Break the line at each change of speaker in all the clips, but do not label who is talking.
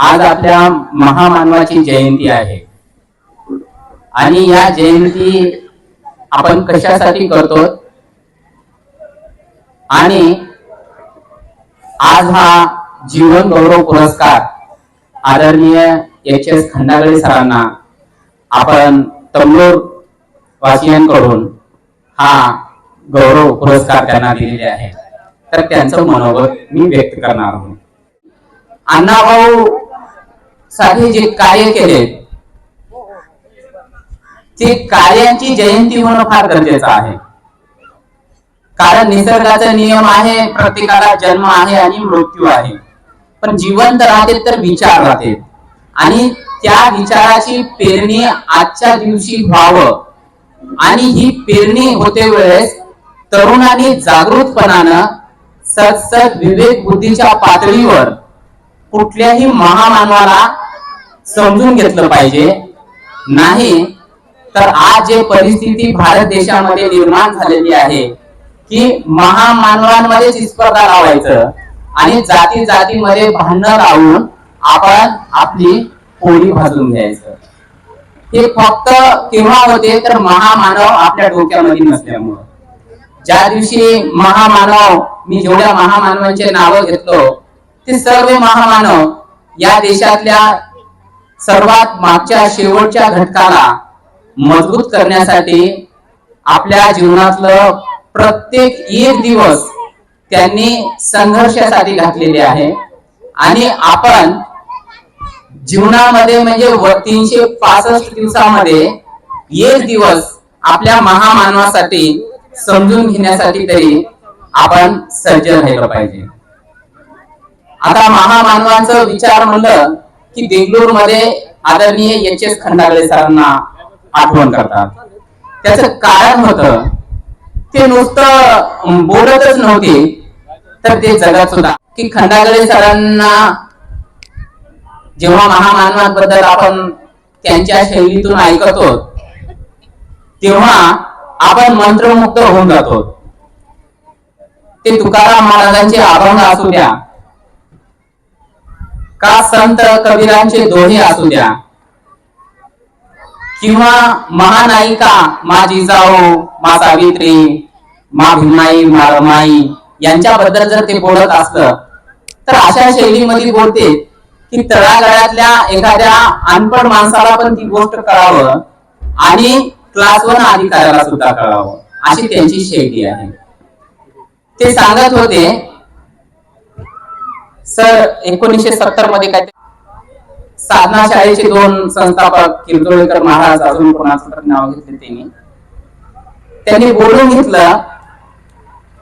आज आपल्या महामानवाची जयंती आहे आणि या जयंती आपण कशासाठी करतो आणि आज हा जीवन गौरव पुरस्कार आदरणीय एच.एस. खंडागळे सरांना आपण तमलोर वासियांकडून हा गौरव पुरस्कार त्यांना दिलेले आहे। तर त्यांचं मनोगत मी व्यक्त करणार आहोत। अण्णाभाऊ साठी जे कार्य केले ते कार्यांची जयंती होणं फार गरजेचं आहे, कारण निसर्गाचा नियम आहे, प्रत्येकाला जन्म आहे आणि मृत्यू आहे, पण जिवंत राहते तर विचार राहते आणि त्या विचाराची पेरणी आजच्या दिवशी व्हावं आणि ही पेरणी होते वेळेस तरुणांनी जागृतपणानं सतसत विवेक बुद्धीच्या पातळीवर कुठल्याही महामानवाला समजून घेतलं पाहिजे। नाही तर आज जे परिस्थिती भारत देशामध्ये निर्माण झालेली आहे की महामानवांमध्ये स्पर्धा लावायचं आणि जाती जातीमध्ये भांडण लावून आपण आपली पोळी भाजून घ्यायचं, हे फक्त केव्हा होते तर महामानव आपल्या डोक्यामध्ये नसल्यामुळं। ज्या दिवशी महामानव, मी जेवढ्या महामानवांचे नाव घेतलो ते सर्व महामानव या देशातल्या सर्वात मागच्या शेवटच्या घटकाला मजबूत करण्यासाठी आपल्या जीवनातलं प्रत्येक एक दिवस त्यांनी संघर्षासाठी घातलेले आहे आणि आपण जीवनामध्ये म्हणजे 365 दिवसामध्ये एक दिवस आपल्या महामानवासाठी समजून घेण्यासाठी तरी आपण सज्ज राहिलं पाहिजे। आता महामानवांचा विचार म्हणलं की देगलूर मध्ये आदरणीय एच.एस. खंडागळे सरांना आठवण करतात। त्याचं कारण होतं ते नुसतं बोलतच नव्हते तर ते जगात सुद्धा की खंडागळे सरांना जेव्हा महामानवांबद्दल आपण त्यांच्या शैलीतून ऐकतो तेव्हा आपण मंत्रमुग्ध होऊन जातो। ते तुकाराम महाराजांचे अभंग असू द्या का संत कबीरांचे दोहे असू द्या किंवा महानायिका मा जिजाऊ, मा सावित्री, मा भीमाई, मा रमाई यांच्याबद्दल जर ते बोलत असलं तर अशा शैलीमध्ये बोलते की तळागाळातल्या एखाद्या अनपढ माणसाला पण ती गोष्ट कळावं आणि क्लास 1 अधिकाऱ्याला सुद्धा कळावं, अशी त्यांची शैली आहे। ते सांगत होते सर 1970 मध्ये काय साधना शाळेचे 2 संस्थापक किर्तोळेकर महाराज, अजून कोणाचं तर नाव घेतले त्यांनी बोलून घेतलं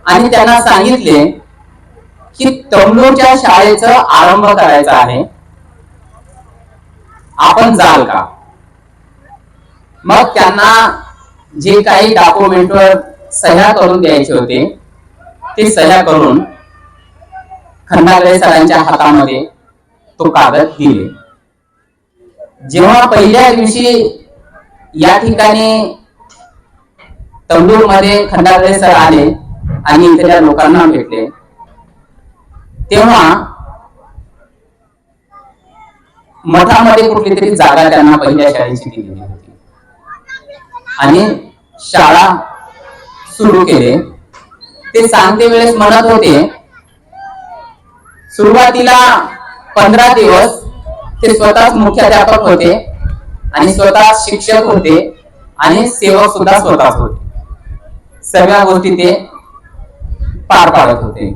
आणि त्यांना सांगितले की तमलोरच्या शाळेचा आरंभ करायचा आहे, आपण जाल का? मग त्यांना जे काही डॉक्युमेंटवर सह्या करून द्यायचे होते ते सह्या करून खंडागळे सरांच्या हातामध्ये तो कागद दिले। जेव्हा पहिल्या दिवशी या ठिकाणी तमलोर मध्ये खंडागळे सर आले आणि इथल्या लोकांना भेटले तेव्हा मठामध्ये कुठली तरी जागा त्यांना पहिल्या शाळेची दिलेली होती आणि शाळा सुरू केले। ते सांगते वेळेस म्हणत होते सुरुवातीला 15 दिवस ते स्वतःच मुख्याध्यापक होते आणि स्वतः शिक्षक होते आणि सेवक सुद्धा स्वतःच होते, सगळ्या गोष्टी ते पार पाडत होते।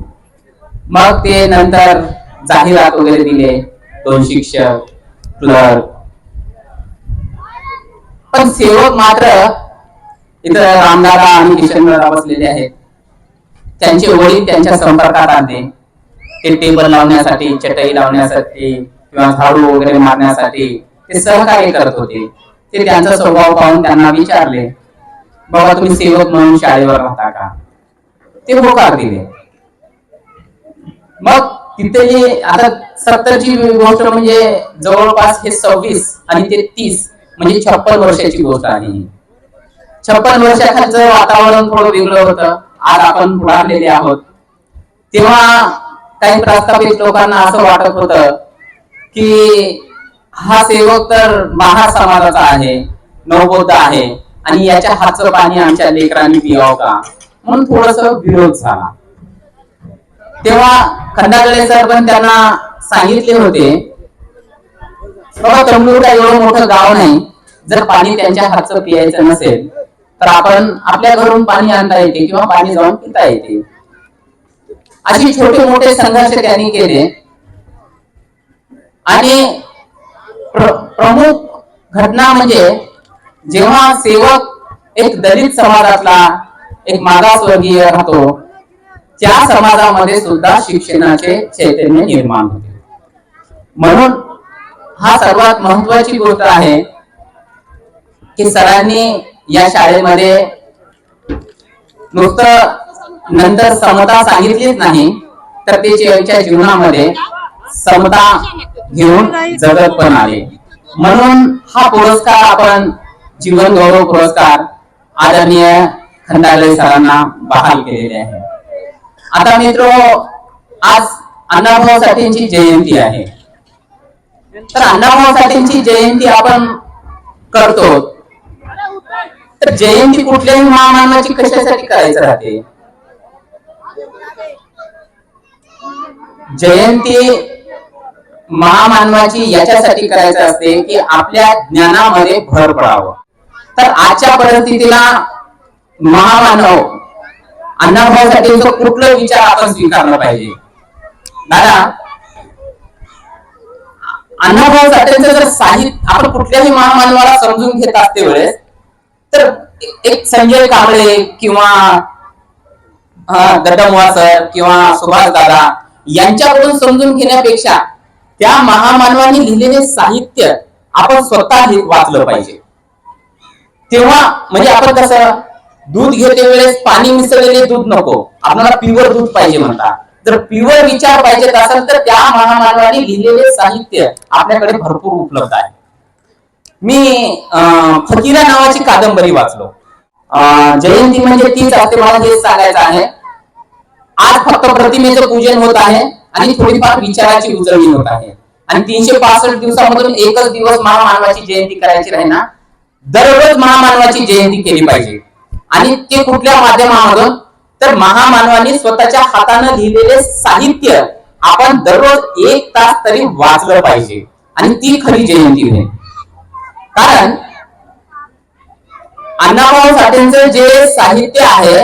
मग ते नंतर जाहिरात वगैरे दिले, 2 शिक्षक, क्लर्क, पण सेवक मात्र इथं रामदादा आणि किशनदादा बसलेले आहेत, त्यांचे वडील त्यांच्या संपर्कात आले। ते टेबल लावण्यासाठी, चटई लावण्यासाठी किंवा झाडू वगैरे मारण्यासाठी ते सहकार्य करत होते। ते त्यांचा स्वभाव पाहून त्यांना विचारले, बाबा तुम्ही सेवक म्हणून शाळेवर राहता का? ते होकार दिले। मग तिथे आता 70ची गोष्ट म्हणजे जवळपास हे 26 आणि ते 30 म्हणजे 56 वर्षाची गोष्ट आहे। 56 वर्षाखालचं वातावरण थोडं वेगळं होतं, आज आपण पुढारलेले आहोत। तेव्हा काही प्रस्थापित लोकांना असं वाटत होतं की हा सेवक तर महार समाजाचा आहे, नवबोध आहे आणि याच्या हातचं पाणी आमच्या लेकरांनी पियावं का, म्हणून थोडस विरोध झाला. तेव्हा खंडागळे सर पण त्यांना सांगितले होते, बाबा तमलूर काय एवढं मोठं गाव नाही, जर पाणी त्यांच्या हातचं पियायचं नसेल तर आपण आपल्या घरून पाणी आणता येते किंवा पाणी जाऊन पिता येते. अशी छोटे मोठे संघर्ष त्यांनी केले. आणि प्रमुख घटना म्हणजे जेव्हा सेवक एक दलित समाजातला, एक मागासवर्गीय राहतो, त्या समाजामध्ये सुद्धा शिक्षणाचे चैतन्य निर्माण होते. म्हणून हा सर्वात महत्वाची गोष्ट आहे की सरांनी या शाळेमध्ये नुसतं नंतर समता सांगितलीच नाही, तर त्याच्या जीवनामध्ये समता घेऊन जगत पण आले. म्हणून हा पुरस्कार आपण जीवन गौरव पुरस्कार आदरणीय खंडागळे सरांना बहाल केलेले आहे. आता मित्र, आज अण्णाभाऊ साठेंची जयंती आहे. तर अण्णाभाऊ साठेंची जयंती आपण करतो, तर जयंती कुठल्याही महामानवाची कशासाठी करायचं राहते? जयंती महामानवाची याच्यासाठी करायचं असते की आपल्या ज्ञानामध्ये भर पडावं. तर आजच्या परिस्थितीला महामानव अण्णाभाऊ साठेंचा कुठलं विचार आपण स्वीकारला पाहिजे? दादा, अण्णाभाऊ साठेंचं जर साहित्य आपण कुठल्याही महामानवाला समजून घेत असते वेळेस, तर एक संजय कांबळे किंवा दड्डमोळा सर किंवा सुभाष दादा यांच्याकडून समजून घेण्यापेक्षा त्या महामानवांनी लिहिलेले साहित्य आपण स्वतः वाचलं पाहिजे. तेव्हा म्हणजे आपण कसं दूध घेते वेळेस पाणी मिसळलेले दूध नको, आपल्याला प्युअर दूध पाहिजे म्हणतात. जर प्युअर विचार पाहिजे असेल तर त्या महामानवांनी लिहिलेले साहित्य आपल्याकडे भरपूर उपलब्ध आहे. मी फकीरा नावाची कादंबरी वाचलो. जयंती म्हणजे तीच असते, मला हेच सांगायचं आहे. आज फक्त प्रतिमेचं पूजन होत आहे आणि थोडीफार विचाराची उजळणी होत आहे. आणि 365 दिवसामधून एकच दिवस महामानवाची जयंती करायची राही ना, दररोज महामानवाची जयंती केली पाहिजे. आणि ते कुठल्या माध्यमामधून? तर महामानवांनी स्वतःच्या हाताने लिहिलेले साहित्य आपण दररोज 1 तास तरी वाचलं पाहिजे. आणि ती खरी जयंती होईल. कारण अण्णाभाऊ साठेंचं जे साहित्य आहे,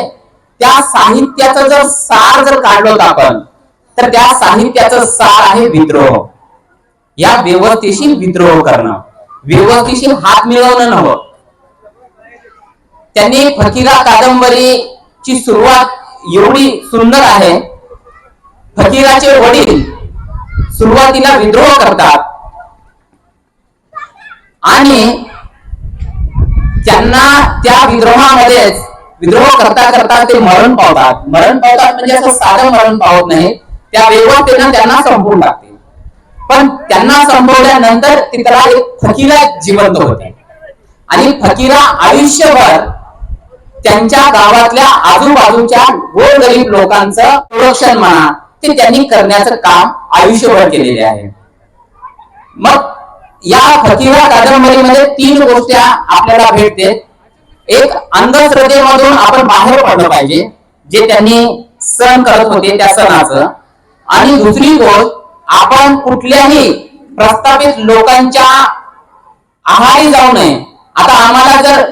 त्या साहित्याचं जर सार जर काढलं आपण, तर त्या साहित्याचं सार आहे विद्रोह. या व्यवस्थेशी विद्रोह करणं, व्यवस्थेशी हात मिळवणं नव्हतं. त्यांनी फकीरा कादंबरीची सुरुवात एवढी सुंदर आहे. फकीराचे वडील सुरुवातीला विद्रोह करतात आणि त्यांना त्या विद्रोहामध्येच विद्रोह करता करता ते मरण पावतात. मरण पावतात म्हणजे असं साधं मरण पावत नाही, त्या व्यवस्थेनं त्यांना संपवून टाकते. पण त्यांना संपवल्यानंतर तिथला एक फकीरा जिवंत होते आणि फकीरा आयुष्यभर त्यांच्या गावातल्या आजूबाजूच्या गोरगरीब लोकांचं संरक्षण म्हणा ते त्यांनी करण्याचं काम आयुष्यभर केलेले आहे. मग या फकीरा कादंबरीमध्ये 3 गोष्टी आपल्याला भेटते. एक, अंधश्रद्धेमधून आपण बाहेर पडलं पाहिजे, जे त्यांनी सण करत होते त्या सणाचं. आणि दुसरी गोष्ट, आपण कुठल्याही प्रस्थापित लोकांच्या आहारी जाऊ नये. आता आम्हाला जर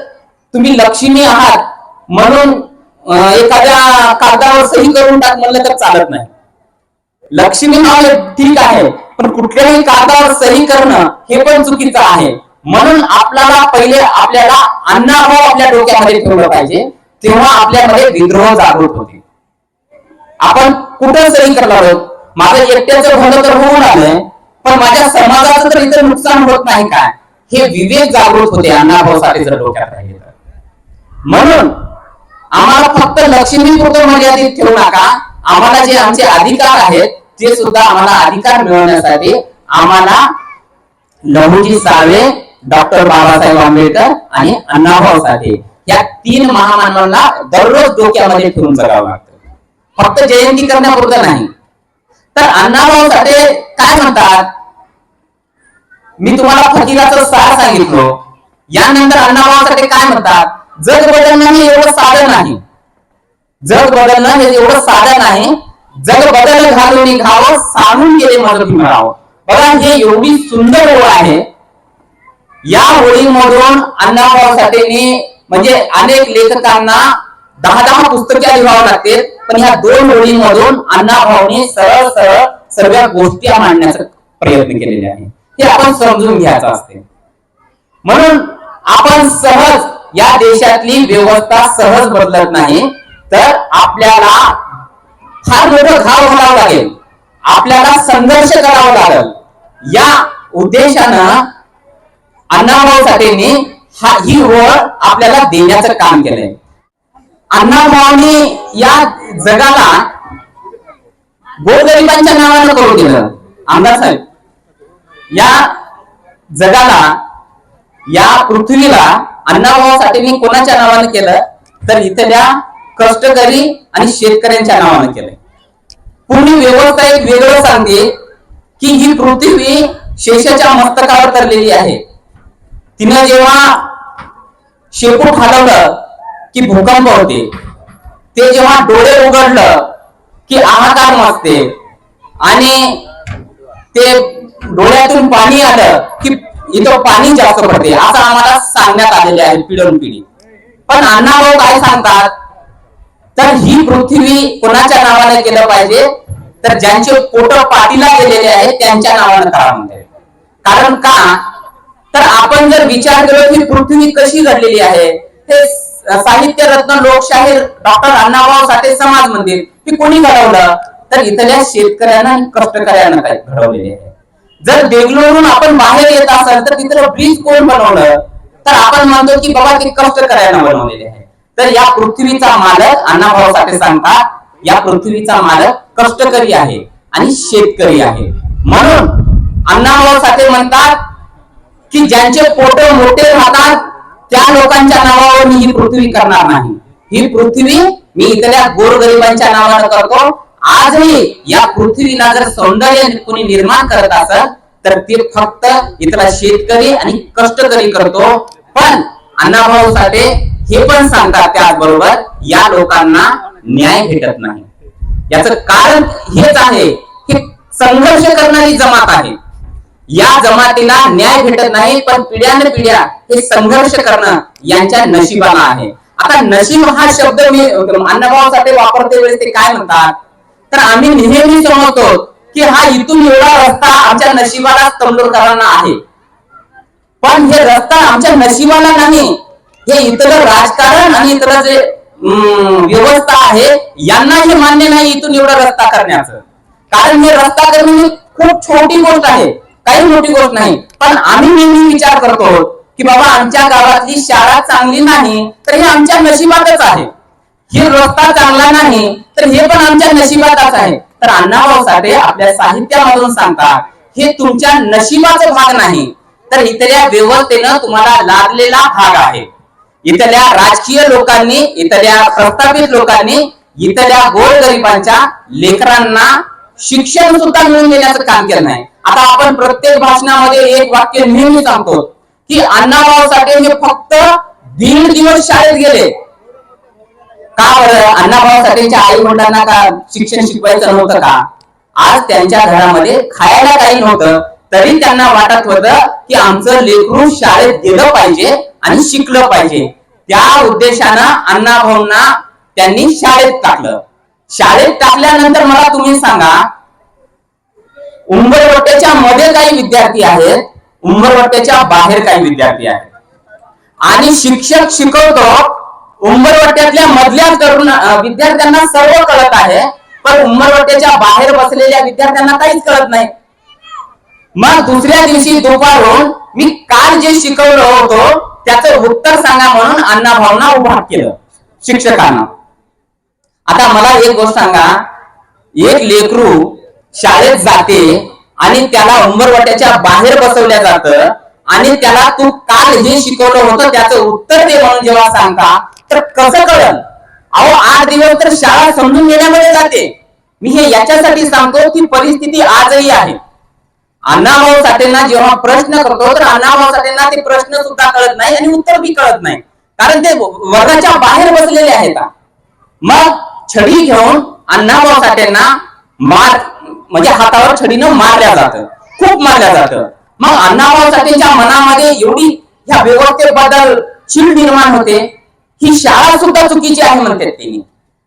तुम्ही लक्ष्मी आहात म्हणून एखाद्या कागदावर सही करून टाक म्हणलं तर चालत नाही. लक्ष्मी नाव ठीक आहे, पण कुठल्याही कागदावर सही करणं हे पण चुकीचं आहे. म्हणून आपल्याला पहिले आपल्याला अण्णाभाऊ आपल्या डोक्यामध्ये ठेवलं पाहिजे, तेव्हा आपल्यामध्ये विद्रोह जागृत होते. आपण कुठं सही करणार आहोत? माझं एकट्याचं भलं तर होऊन आलंय, पण माझ्या समाजाचं तर इतर नुकसान होत नाही काय, हे विवेक जागृत होते अण्णाभाऊ साठे जर डोक्यात राहिले तर. म्हणून आम्हाला फक्त लक्ष्मीपुरतं मर्यादित ठेवू नका. आम्हाला जे आमचे अधिकार आहेत ते सुद्धा आम्हाला अधिकार मिळवण्यासाठी आम्हाला लहुजी साळवे, डॉक्टर बाबासाहेब आंबेडकर आणि अण्णाभाऊ साठे या 3 महामानवांना दररोज डोक्यामध्ये ठेवून जगावं लागतं, फक्त जयंती करण्यापुरतं नाही. तर अण्णाभाऊ साठे काय म्हणतात? मी तुम्हाला फकीराचं सार सांगितलं. यानंतर अण्णाभाऊ साठे काय म्हणतात, जग बदलणं हे एवढं साधं नाही, जग बदलणं हे एवढं साधं नाही, जग बदल घालून घावं सांगून गेले माझं भीमराव. बघा हे एवढी सुंदर ओळ आहे. या ओळीमधून अण्णाभाऊ साठेंनी म्हणजे अनेक लेखकांना 10 पुस्तके लिहावं लागते, पण ह्या 2 ओळींमधून अण्णाभाऊंनी सरळ सरळ सर्व गोष्टी मांडण्याचा प्रयत्न केलेले आहे. हे आपण समजून घ्यायचं असते. म्हणून आपण सहज या देशातली व्यवस्था सहज बदलत नाही, तर आपल्याला फार मोठं घाव घालावं लागेल, आपल्याला संघर्ष करावा लागेल. या उद्देशानं अण्णाभाऊ साठेंनी ही ओळ आपल्याला देण्याचं काम केलंय. अण्णाभाऊंनी या जगाला गोरगरिबांच्या नावानं करून दिलं. आमदार साहेब, या जगाला, या पृथ्वीला अण्णाभाऊ साठेंनी कोणाच्या नावानं केलं, तर इथल्या कष्टकरी आणि शेतकऱ्यांच्या नावानं केलंय. पूर्ण व्यवस्था एक वेगळं सांगते की ही पृथ्वी शेषाच्या मस्तकावर तरलेली आहे. तिनं जेव्हा शेपूट हलवलं की भूकंप होते, ते जेव्हा डोळे उघडलं की हाहाकार मचते, आणि ते डोळ्यातून पाणी आलं की इथं पाणी जास्त पडते, असं आम्हाला सांगण्यात आलेले आहे पिढ्यान पिढी. पण अण्णाभाऊ काय सांगतात, तर ही पृथ्वी कोणाच्या नावाने केलं पाहिजे, तर ज्यांचे पोट पाठीला गेलेले आहेत त्यांच्या नावानं करा म्हणते. कारण का, तर आपण जर विचार केला की पृथ्वी कशी घडलेली आहे, ते साहित्य रत्न लोकशाहीर डॉक्टर अण्णाभाऊ साठे समाज मंदिर हे कोणी घडवलं, तर इथल्या शेतकऱ्यांना आणि कष्टकऱ्यांना काय घडवलेले आहे. जर बेंगलोरून आपण बाहेर येत असाल तर तिथलं ब्रिज कोण बनवलं, तर आपण म्हणतो की बाबा ते कष्टकऱ्यांना बनवलेले आहे. तर या पृथ्वीचा मालक अण्णाभाऊ साठे सांगतात, या पृथ्वीचा मालक कष्टकरी आहे आणि शेतकरी आहे. म्हणून अण्णाभाऊ साठे म्हणतात की ज्यांचे पोट मोठे राहतात त्या लोकांच्या नावावर मी ही पृथ्वी करणार नाही, ही पृथ्वी मी इथल्या गोरगरिबांच्या नावानं करतो. आजही या पृथ्वीला जर सौंदर्य कोणी निर्माण करत असेल तर ते फक्त इथला शेतकरी आणि कष्टकरी करतो. पण अण्णाभाऊ साठे हे पण सांगतात त्याचबरोबर या लोकांना न्याय भेटत नाही. याचं कारण हेच आहे की संघर्ष करणारी जमात आहे, या जमातीला न्याय भेटत नाही, पण पिढ्यान पिढ्या हे संघर्ष करणं यांच्या नशिबाला आहे. आता नशीब हा शब्द मी अण्णाभाऊ साठे वापरते वेळेस ते काय म्हणतात, तर आम्ही नेहमी समजतो की हा इथून एवढा रस्ता आमच्या नशिबाला तंडोरकरांना आहे, पण हे रस्ता आमच्या नशिबाला नाही, हे इथलं राजकारण आणि इथलं जे व्यवस्था आहे यांना हे मान्य नाही इथून एवढा रस्ता करण्याचं. कारण हे रस्ता करणं खूप छोटी गोष्ट आहे, काही मोठी गोष्ट नाही. पण आम्ही नेहमी विचार करतो की बाबा आमच्या गावातली शाळा चांगली नाही तर हे आमच्या नशिबातच आहे, हे रस्ता चांगला नाही तर हे पण आमच्या नशिबातच आहे. तर अण्णाभाऊ साठे आपल्या साहित्यामधून सांगतात हे तुमच्या नशिबाचा भाग नाही, तर इथल्या व्यवस्थेनं तुम्हाला लादलेला भाग आहे. इथल्या राजकीय लोकांनी, इथल्या प्रस्थापित लोकांनी इथल्या गोरगरिबांच्या लेकरांना शिक्षण सुद्धा मिळवून देण्याचं काम केलं नाही. आता आपण प्रत्येक भाषणामध्ये एक वाक्य नेहमी सांगतो की अण्णाभाऊ साठे हे फक्त 1.5 दिवस शाळेत गेले. का बरं? अण्णाभाऊ साठेंच्या आई वडिलांना का शिक्षण शिकवायचं नव्हतं का? आज त्यांच्या घरामध्ये खायला काही नव्हतं तरी त्यांना वाटत होतं की आमचं लेकरू शाळेत गेलं पाहिजे आणि शिकलं पाहिजे. त्या उद्देशानं अण्णाभाऊंना त्यांनी शाळेत टाकलं. शाळेत टाकल्यानंतर मला तुम्ही सांगा, उंबरवट्याच्या मध्ये काही विद्यार्थी आहेत, उंबरवट्याच्या बाहेर काही विद्यार्थी आहेत, आणि शिक्षक शिकवतो उंबरवट्यातल्या मधल्या तरुण विद्यार्थ्यांना सर्व कळत आहे, पण उंबरवट्याच्या बाहेर बसलेल्या विद्यार्थ्यांना काहीच कळत नाही. मग दुसऱ्या दिवशी दुपारून मी काल जे शिकवलं होतं त्याचं उत्तर सांगा म्हणून अण्णाभाऊंना उभा केलं शिक्षकांना. आता मला एक गोष्ट सांगा, एक लेकरू शाळेत जाते आणि त्याला उंबरवट्याच्या बाहेर बसवल्या जातं आणि त्याला तू काल जे शिकवलं होतं त्याचं उत्तर दे म्हणून जेव्हा सांगता तर कसं कळलं? अहो 8 दिवस तर शाळा समजून घेण्यामध्ये जाते. मी हे याच्यासाठी सांगतो की परिस्थिती आजही आहे. अण्णाभाऊ साठेंना जेव्हा प्रश्न करतो तर अण्णाभाऊ साठेंना ते प्रश्न सुद्धा कळत नाही आणि उत्तर बी कळत नाही, कारण ते वर्गाच्या बाहेर बसलेले आहेत. मग छडी घेऊन अण्णाभाऊ साठेंना मार म्हणजे हातावर छडीनं मारल्या जातं, खूप मारल्या जातं. मग अण्णाभाऊ साठेंच्या मनामध्ये एवढी ह्या व्यवस्थेबद्दल चीड निर्माण होते, ही शाळा सुद्धा चुकीची आहे म्हणतात त्यांनी,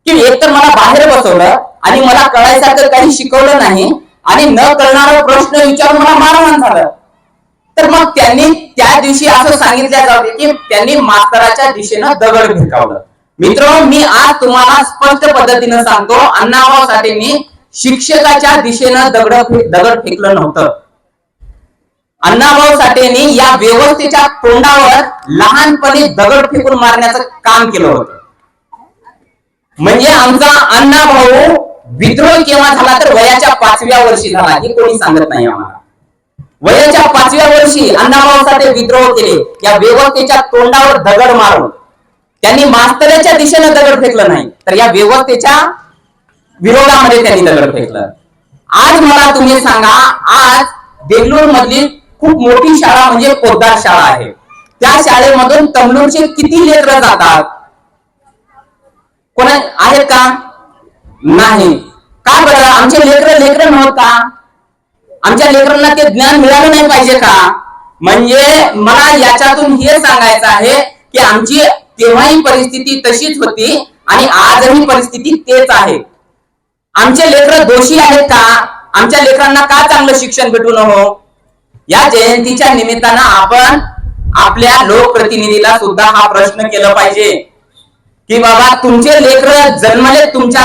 की एक तर मला बाहेर बसवलं आणि मला कळायसारखं काही शिकवलं नाही आणि न कळणारा प्रश्न विचारून मला मारहाण झालं. तर मग त्यांनी त्या दिवशी असं सांगितलं जाते की त्यांनी मास्तराच्या दिशेनं दगड फेकावलं. मित्र, मी आज तुम्हाला स्पष्ट पद्धतीनं सांगतो, अण्णाभाऊ साठेंनी शिक्षकाच्या दिशेनं दगड फेकलं नव्हतं. अण्णाभाऊ साठेंनी या व्यवस्थेच्या तोंडावर लहानपणी दगड फेकून मारण्याचं काम केलं होतं. म्हणजे आमचा अण्णाभाऊ विद्रोह केव्हा झाला तर वयाच्या 5व्या वर्षी झाला, हे कोणी सांगत नाही आम्हाला. वयाच्या 5व्या वर्षी अण्णाभाऊ साठे विद्रोह केले, या व्यवस्थेच्या तोंडावर दगड मारून. त्यांनी मास्तराच्या दिशेनं दगड फेकलं नाही, तर या व्यवस्थेच्या विरोधामध्ये त्यांनी दगड फेकलं. आज मला तुम्ही सांगा, आज देगलूर मधली खूप मोठी शाळा म्हणजे पोद्दार शाळा आहे, त्या शाळेमधून तमलूरचे किती लेकरं जातात? कोण आहेत का? नाही. का बरं? आमचे लेकर नव्हत का? आमच्या लेकरांना ते ज्ञान मिळालं नाही पाहिजे का? म्हणजे मला याच्यातून हे सांगायचं आहे की आमची तेव्हाही परिस्थिती तशीच होती आणि आजही परिस्थिती तेच आहे. आमचे लेकर दोषी आहेत का? आमच्या लेकरांना का चांगलं शिक्षण भेटू नको? या जयंतीच्या निमित्तानं आपण आपल्या लोकप्रतिनिधीला सुद्धा हा प्रश्न केला पाहिजे की बाबा, तुमचे लेकर जन्मले तुमच्या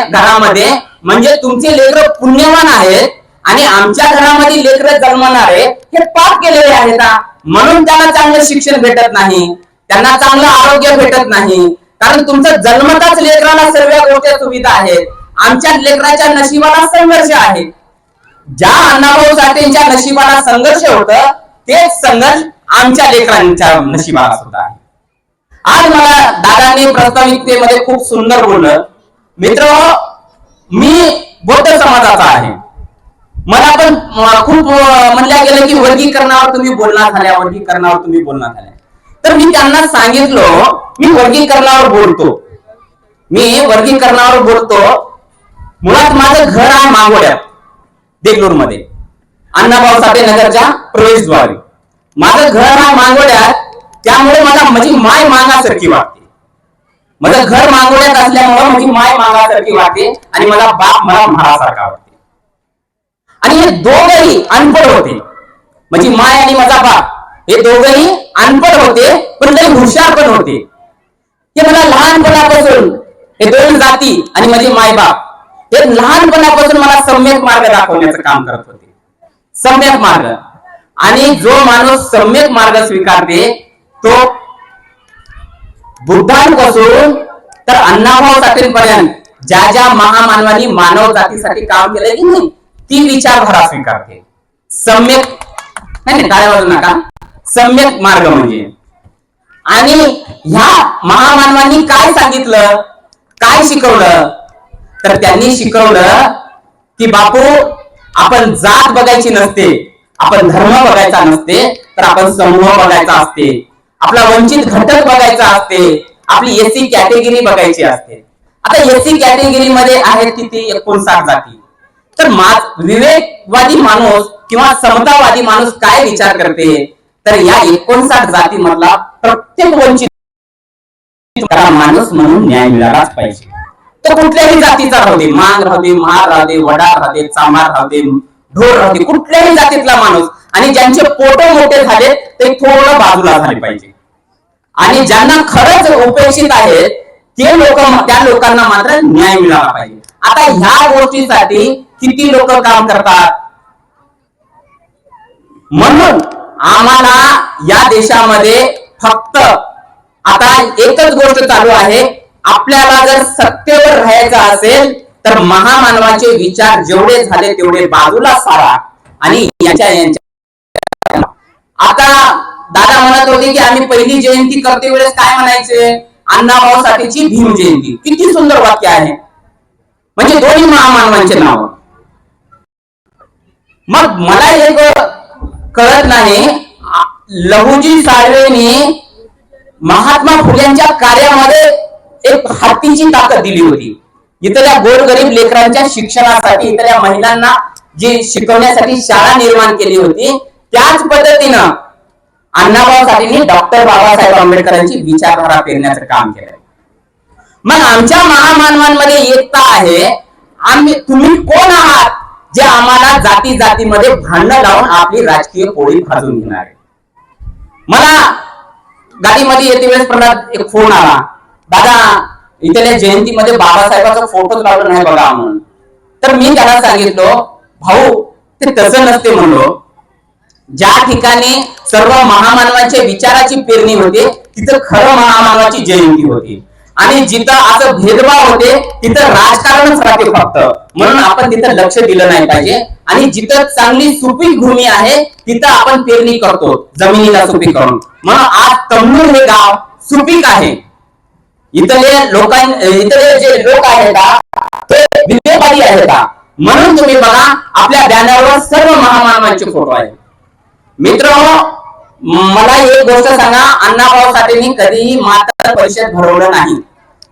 घरामध्ये, म्हणजे तुमचे लेकर पुण्यवान आहेत आणि आमच्या घरामध्ये लेकर जन्मणारे हे पाप केलेले आहेत, म्हणून त्यांना चांगलं शिक्षण भेटत नाही, त्यांना चांगलं आरोग्य भेटत नाही, कारण तुमचं जन्मताच लेकराला सर्व गोष्टी सुविधा आहेत. आमच्या लेकराच्या नशिबाला संघर्ष आहे. ज्या अण्णाभाऊ साठेंच्या नशिबाला संघर्ष होत, तेच संघर्ष आमच्या लेकरांच्या नशिबाला सुद्धा आहे. आज मला दादांनी प्रास्ताविकतेमध्ये खूप सुंदर बोललं. मित्र, मी बौद्ध समाजाचा आहे. मला पण खूप म्हणल्या गेलं की वर्गीकरणावर तुम्ही बोलणार झाल्या, तर मी त्यांना सांगितलो मी वर्गीकरणावर बोलतो. मुळात माझं घर आहे मांगोड्यात, देगलूर मध्ये, अण्णाभाऊ साठे नगरच्या प्रवेशद्वारी माझं घर आहे मांगोड्यात. त्यामुळे मला माझी माय मागासारखी वाटते. माझं घर मांगोड्यात असल्यामुळे माझी माय मागासारखी वाटते आणि मला बाप मला महासारखा वाटते. आणि हे दोघंही अनपढ होते, माझी माय आणि माझा बाप हे दोघंही अनपढ होते, पण लई हुशार पण होते. हे मला लहानपणापासून हे दोन जाती आणि माझे माय बाप हे लहानपणापासून मला सम्यक मार्ग दाखवण्याचं काम करत होते. सम्यक मार्ग, आणि जो माणूस सम्यक मार्ग स्वीकारते तो बुद्धांपासून तर अण्णाभाऊ साठेंपर्यंत ज्या ज्या महामानवांनी मानव जातीसाठी काम केलंय की नाही, ती विचारधारा स्वीकारते. सम्यक नाही, टाळ्या नका, सम्यक मार्ग म्हणजे. आणि ह्या महामानवांनी काय सांगितलं, काय शिकवलं, तर त्यांनी शिकवलं की बापू, आपण जात बघायची नसते, आपण धर्म बघायचा नसते, तर आपण समूह बघायचा असते, आपला वंचित घटक बघायचा असते, आपली एससी कॅटेगरी बघायची असते. आता एससी कॅटेगरी मध्ये आहेत किती? 59 जाती. तर विवेकवादी माणूस किंवा समतावादी माणूस काय विचार करते, तर या 59 जाती मधला प्रत्येक वंचित माणूस म्हणून न्याय मिळालाच पाहिजे. तो कुठल्याही जातीचा राहू दे, मांग राहू दे, महार राहू दे, वडार राहू दे, चामार राहू दे, ढोर राहू दे, कुठल्याही जातीतला माणूस. आणि ज्यांचे पोट मोठे झाले ते थोडं बाजूला झाले पाहिजे. आणि ज्यांना खरंच उपेक्षित आहेत ते लोक, त्या लोकांना मात्र न्याय मिळाला पाहिजे. आता ह्या गोष्टीसाठी किती लोक काम करतात. म्हणून आम्हाला या देशामध्ये फक्त आता एकच गोष्ट चालू आहे, आपल्याला जर सत्तेवर राहायचं असेल तर महामानवाचे विचार जेवढे झाले तेवढे बाजूला सारा आणि यांच्या आता दादा म्हणत होते की आम्ही पहिली जयंती करते वेळेस काय म्हणायचे, अण्णाभाऊ साठेची भीम जयंती. किती सुंदर वाक्य आहे, म्हणजे दोन्ही महामानवांचे नाव. मग मला एक कळत नाही, लहुजी साळवेंनी महात्मा फुलेंच्या कार्यामध्ये एक हातीची ताकद दिली होती. इथल्या गोरगरीब लेकरांच्या शिक्षणासाठी, इथल्या महिलांना जी शिकवण्यासाठी शाळा निर्माण केली होती, त्याच पद्धतीनं अण्णाभाऊ साठेंनी डॉक्टर बाबासाहेब आंबेडकरांची विचारधारा पेरण्याचं काम केलं. मग आमच्या महामानवांमध्ये एकता आहे. तुम्ही कोण आहात जे आम्हाला जाती जातीमध्ये भांडण लावून आपली राजकीय पोळी भाजून घेणार आहे? मला गाडीमध्ये येते वेळेस एक फोन आला, दादा इथल्या जयंतीमध्ये बाबासाहेबांचा फोटो लावला नाही बघा म्हणून. तर मी त्याला सांगितलं, भाऊ ते तसं नसते म्हणलो. ज्या ठिकाणी सर्व महामानवांच्या विचाराची पेरणी होते तिथं खरं महामानवाची जयंती होती. आणि जिथं असं भेदभाव होते तिथं राजकारणच राहते फक्त. म्हणून आपण तिथं लक्ष दिलं नाही पाहिजे. आणि जिथं चांगली सुपीक भूमी आहे तिथं आपण पेरणी करतो, जमिनीला सुपीक करून. म्हणून आज तमनूर हे गाव सुपीक आहे. इथले जे लोक आहेत ते विद्यार्थी आहेत का? म्हणून तुम्ही बघा आपल्या बॅनरवर सर्व महामानवांचे फोटो आहेत. मित्रांनो, मला एक गोष्ट सांगा, अण्णाभाऊ साठेंनी कधीही मातृ परिषद भरवलं नाही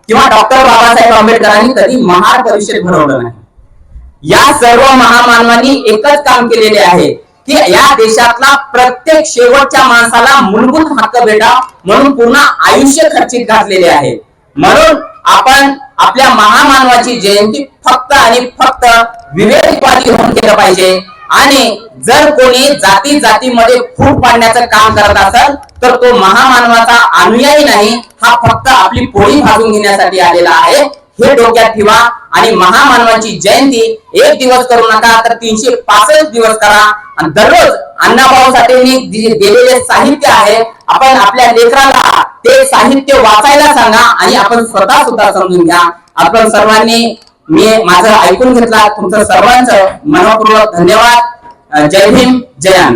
किंवा डॉक्टर बाबासाहेब आंबेडकरांनी कधी महार परिषद भरवलं नाही. या सर्व महामानवांनी एकच काम केलेले आहे की या देशातला प्रत्येक शेवटच्या माणसाला मूलभूत हक्क भेटा म्हणून पूर्ण आयुष्य खर्चित घातलेले आहे. म्हणून आपण आपल्या महामानवाची जयंती फक्त आणि फक्त विवेकवादी होऊन केलं पाहिजे. आणि जर कोणी जाती जातीमध्ये फूट पाडण्याचं काम करत असेल तर तो महामानवाचा अनुयायी नाही, हा फक्त आपली पोळी भाजून घेण्यासाठी आलेला आहे, हे डोक्यात ठेवा. आणि महामानवाची जयंती एक दिवस करू नका तर 365 दिवस करा. आणि दररोज अण्णाभाऊ साठेंनी दिलेले साहित्य आहे, आपण आपल्या लेकराला ते साहित्य वाचायला सांगा आणि आपण स्वतः सुद्धा समजून घ्या. आपण सर्वांनी मी माझं ऐकून घेतला, तुमचं सर्वांचं मनपूर्वक धन्यवाद. जय भीम, जय अण्णा.